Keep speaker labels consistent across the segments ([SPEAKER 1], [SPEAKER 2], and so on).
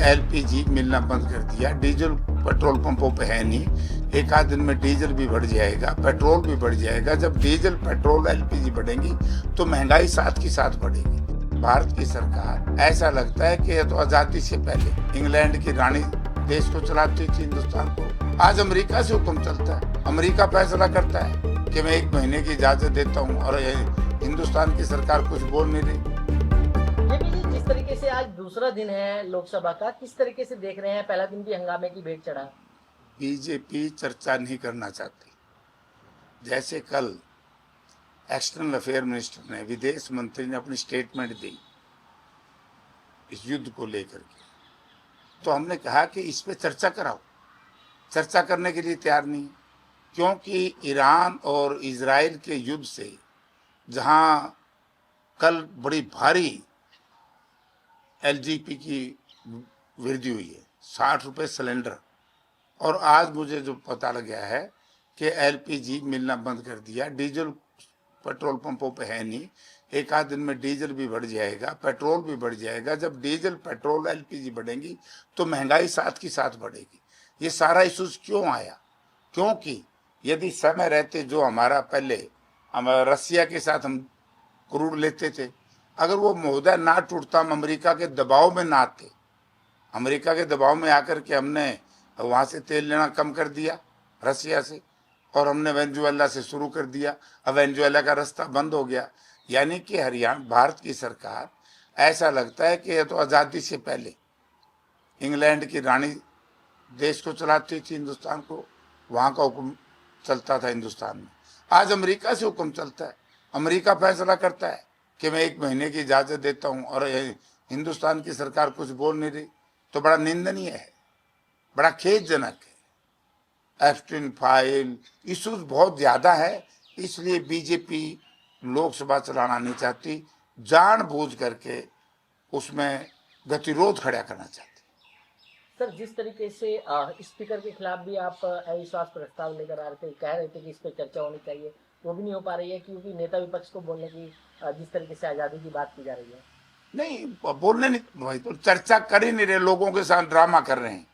[SPEAKER 1] LPG मिलना बंद कर दिया, डीजल पेट्रोल पंपों पे है नहीं, एक आध दिन में डीजल भी बढ़ जाएगा, पेट्रोल भी बढ़ जाएगा। जब डीजल पेट्रोल एलपीजी बढ़ेंगी तो महंगाई साथ की साथ बढ़ेगी। भारत की सरकार ऐसा लगता है कि ये तो आजादी से पहले इंग्लैंड की रानी देश को चलाती थी, हिंदुस्तान को। आज अमेरिका से हुक्म चलता है, अमेरिका फैसला करता है कि मैं 1 महीने की इजाजत देता हूँ और हिंदुस्तान की सरकार कुछ बोल नहीं रही।
[SPEAKER 2] जिस तरीके से आज दूसरा दिन है लोकसभा का, किस तरीके से देख रहे हैं? पहला दिन भी हंगामे की भेंट चढ़ा।
[SPEAKER 1] बीजेपी चर्चा नहीं करना चाहती। जैसे कल एक्सटर्नल अफेयर मिनिस्टर ने, विदेश मंत्री ने अपनी स्टेटमेंट दी इस युद्ध को लेकर के, तो हमने कहा कि इस पे चर्चा कराओ। चर्चा करने के लिए तैयार नहीं, क्योंकि ईरान और इजराइल के युद्ध से जहां कल बड़ी भारी एलजीपी की वृद्धि हुई है, 60 रुपये सिलेंडर, और आज मुझे जो पता लग गया है कि एलपीजी मिलना बंद कर दिया, डीजल पेट्रोल पंपों पे है नहीं, एक आध दिन में डीजल भी बढ़ जाएगा, पेट्रोल भी बढ़ जाएगा। जब डीजल पेट्रोल एलपीजी बढ़ेंगी तो महंगाई साथ की साथ बढ़ेगी। ये सारा इशूज क्यों आया? क्योंकि यदि समय रहते जो हमारा पहले रसिया के साथ हम क्रूड लेते थे, अगर वो मुहदा ना टूटता, हम अमेरिका के दबाव में ना आते, अमेरिका के दबाव में आकर के हमने वहाँ से तेल लेना कम कर दिया रसिया से, और हमने वेनेजुएला से शुरू कर दिया। अब वेनेजुएला का रास्ता बंद हो गया। यानी कि हरियाणा भारत की सरकार ऐसा लगता है कि ये तो आज़ादी से पहले इंग्लैंड की रानी देश को चलाती थी, हिंदुस्तान को, वहाँ का हुक्म चलता था हिंदुस्तान में। आज अमेरिका से हुक्म चलता है, अमेरिका फैसला करता है कि मैं 1 महीने की इजाजत देता हूँ और हिंदुस्तान की सरकार कुछ बोल नहीं रही, तो बड़ा निंदनीय है, बड़ा खेदजनक है। एप्स्टीन फाइल इशूज बहुत ज्यादा है, इसलिए बीजेपी लोकसभा चलाना नहीं चाहती, जानबूझ करके उसमें गतिरोध खड़ा करना चाहती।
[SPEAKER 2] सर, जिस तरीके से स्पीकर के खिलाफ भी आप अविश्वास प्रस्ताव लेकर आ रहे थे, कह रहे थे कि इस पर चर्चा होनी चाहिए, वो भी नहीं हो पा रही है क्योंकि नेता विपक्ष को बोलने की जिस तरीके से आज़ादी की बात की जा रही है।
[SPEAKER 1] नहीं बोलने नहीं भाई, तो चर्चा कर ही नहीं रहे, लोगों के साथ ड्रामा कर रहे हैं,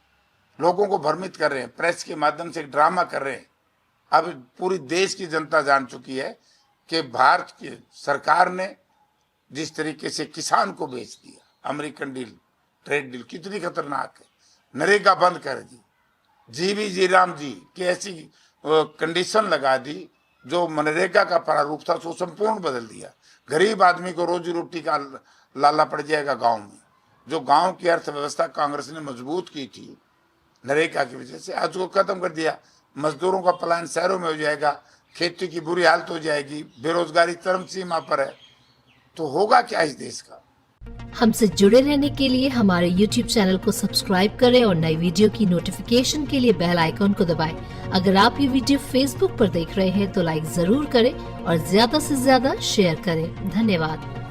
[SPEAKER 1] लोगों को भ्रमित कर रहे हैं, प्रेस के माध्यम से ड्रामा कर रहे हैं। अब पूरी देश की जनता जान चुकी है कि भारत की सरकार ने जिस तरीके से किसान को बेच दिया, अमेरिकन डील, ट्रेड डील कितनी खतरनाक है, नरेगा बंद कर दी, जी राम जी की ऐसी कंडीशन लगा दी जो मनरेगा का प्रारूप था उसको संपूर्ण बदल दिया। गरीब आदमी को रोजी रोटी का लाला पड़ जाएगा गांव में। जो गांव की अर्थव्यवस्था कांग्रेस ने मजबूत की थी नरेगा की वजह से, आज को खत्म कर दिया। मजदूरों का पलायन शहरों में हो जाएगा, खेती की बुरी हालत हो जाएगी, बेरोजगारी चरम सीमा पर है, तो होगा क्या इस देश का?
[SPEAKER 3] हमसे जुड़े रहने के लिए हमारे YouTube चैनल को सब्सक्राइब करें और नई वीडियो की नोटिफिकेशन के लिए बेल आइकॉन को दबाएं। अगर आप ये वीडियो Facebook पर देख रहे हैं तो लाइक जरूर करें और ज्यादा से ज्यादा शेयर करें। धन्यवाद।